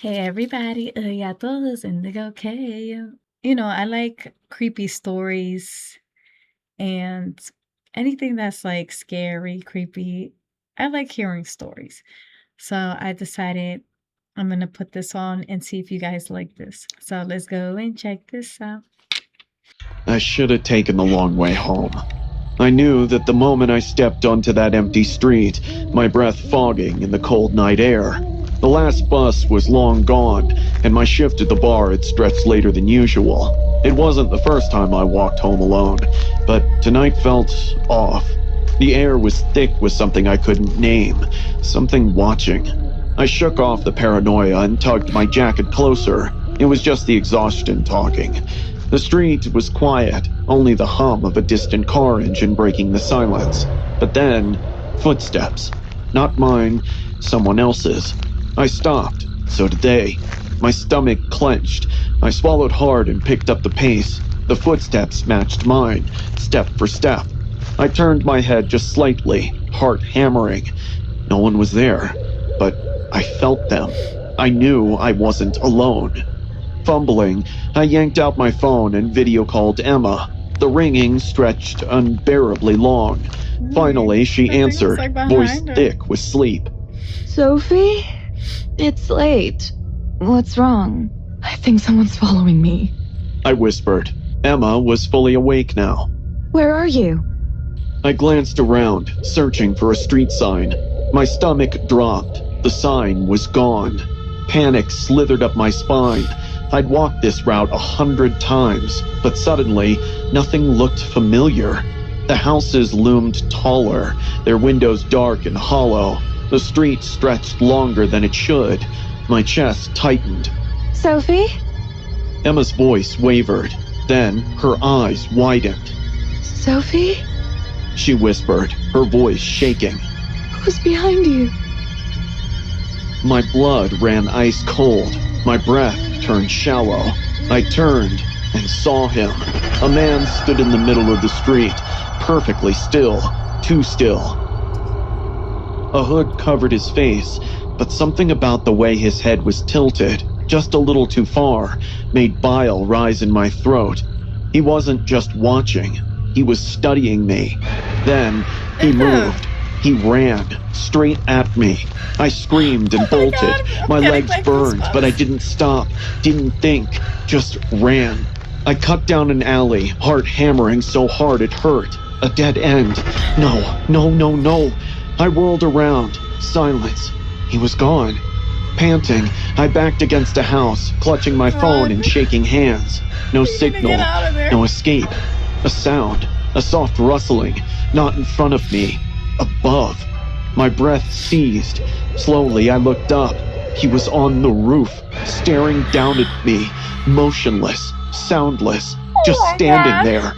Hey everybody, a todos, indigo okay. I like creepy stories and anything that's like scary, creepy. I like hearing stories. So I decided I'm gonna put this on and see if you guys like this. So let's go and check this out. I should have taken the long way home. I knew that the moment I stepped onto that empty street, my breath fogging in the cold night air, the last bus was long gone, and my shift at the bar had stretched later than usual. It wasn't the first time I walked home alone, but tonight felt off. The air was thick with something I couldn't name, something watching. I shook off the paranoia and tugged my jacket closer. It was just the exhaustion talking. The street was quiet, only the hum of a distant car engine breaking the silence. But then, footsteps. Not mine, someone else's. I stopped, so did they. My stomach clenched. I swallowed hard and picked up the pace. The footsteps matched mine, step for step. I turned my head just slightly, heart hammering. No one was there, but I felt them. I knew I wasn't alone. Fumbling, I yanked out my phone and video called Emma. The ringing stretched unbearably long. Finally, she I think it's answered, like voice behind her. thick with sleep. Sophie? It's late. What's wrong? I think someone's following me. I whispered. Emma was fully awake now. Where are you? I glanced around, searching for a street sign. My stomach dropped. The sign was gone. Panic slithered up my spine. I'd walked this route 100 times, but suddenly, nothing looked familiar. The houses loomed taller, their windows dark and hollow. The street stretched longer than it should. My chest tightened. Sophie? Emma's voice wavered. Then, her eyes widened. Sophie? She whispered, her voice shaking. Who's behind you? My blood ran ice cold. My breath turned shallow. I turned and saw him. A man stood in the middle of the street, perfectly still, too still. A hood covered his face, but something about the way his head was tilted, just a little too far, made bile rise in my throat. He wasn't just watching, he was studying me. Then he moved. He ran straight at me. I screamed and bolted. God, My legs like burned, goosebumps. but I didn't stop, didn't think, just ran. I cut down an alley, heart hammering so hard it hurt. A dead end. No, no, no, no. I whirled around. Silence. He was gone. Panting, I backed against a house, clutching my phone and shaking hands. No signal, get out of there. no escape. A sound, a soft rustling, not in front of me, above. My breath seized. Slowly, I looked up. He was on the roof, staring down at me, motionless, soundless, just standing there.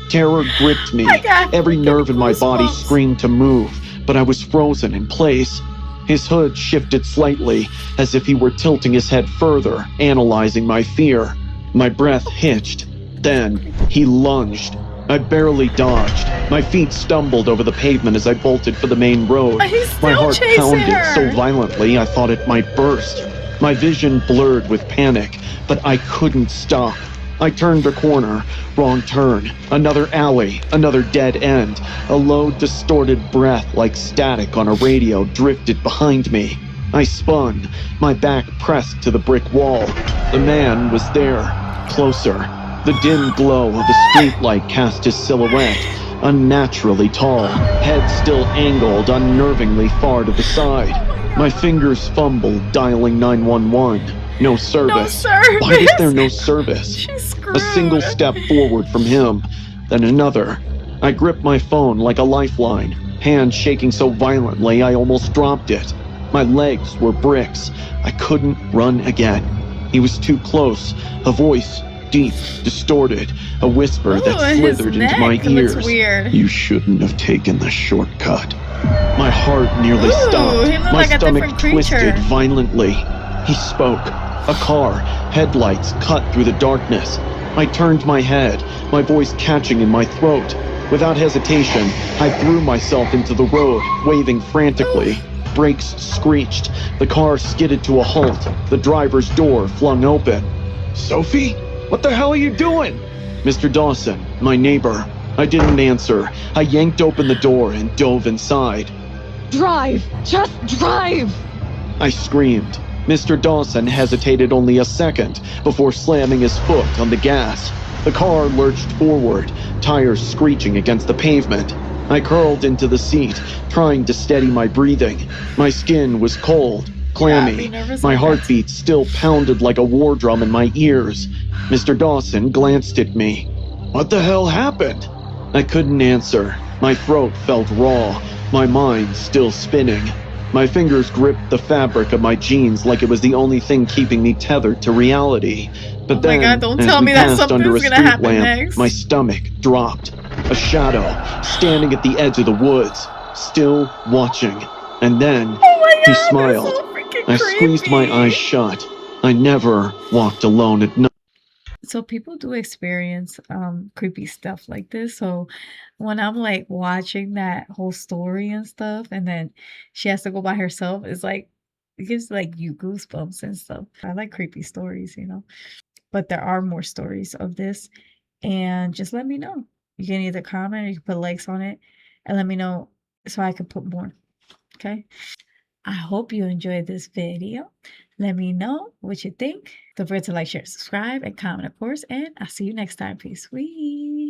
Terror gripped me. Every nerve in my body screamed to move, but I was frozen in place. His hood shifted slightly, as if he were tilting his head further, analyzing my fear. My breath hitched. Then, he lunged. I barely dodged. My feet stumbled over the pavement as I bolted for the main road. My heart pounded so violently I thought it might burst. My vision blurred with panic, but I couldn't stop. I turned a corner. Wrong turn. Another alley. Another dead end. A low, distorted breath like static on a radio drifted behind me. I spun, my back pressed to the brick wall. The man was there, closer. The dim glow of the streetlight cast his silhouette, unnaturally tall, head still angled unnervingly far to the side. My fingers fumbled, dialing 911. No service. Why was there no service? A single step forward from him, then another. I gripped my phone like a lifeline, hand shaking so violently I almost dropped it. My legs were bricks. I couldn't run again. He was too close. A voice, deep, distorted, a whisper that slithered into my ears. You shouldn't have taken the shortcut. My heart nearly stopped. My stomach twisted violently. He spoke. A car, headlights cut through the darkness. I turned my head, my voice catching in my throat. Without hesitation, I threw myself into the road, waving frantically. Brakes screeched. The car skidded to a halt. The driver's door flung open. Sophie? What the hell are you doing? Mr. Dawson, my neighbor. I didn't answer. I yanked open the door and dove inside. Drive! Just drive! I screamed. Mr. Dawson hesitated only a second before slamming his foot on the gas. The car lurched forward, tires screeching against the pavement. I curled into the seat, trying to steady my breathing. My skin was cold, Yeah, I'd be clammy. nervous My like that too. heartbeat still pounded like a war drum in my ears. Mr. Dawson glanced at me. What the hell happened? I couldn't answer. My throat felt raw, my mind still spinning. My fingers gripped the fabric of my jeans like it was the only thing keeping me tethered to reality. Oh But my god, then, don't as tell we me that passed under a something's gonna street happen lamp, my next. stomach dropped. A shadow, standing at the edge of the woods, still watching. And then, Oh my he god, that's so smiled. freaking I squeezed my eyes creepy. shut. I never walked alone at night. So people do experience creepy stuff like this. So when I'm like watching that whole story and stuff, and then she has to go by herself, it's like it gives like you goosebumps and stuff. I like creepy stories, you know. But there are more stories of this. And just let me know. You can either comment or you can put likes on it and let me know so I can put more. Okay. I hope you enjoyed this video. Let me know what you think. Don't forget to like, share, subscribe, and comment, of course. And I'll see you next time. Peace. Sweet.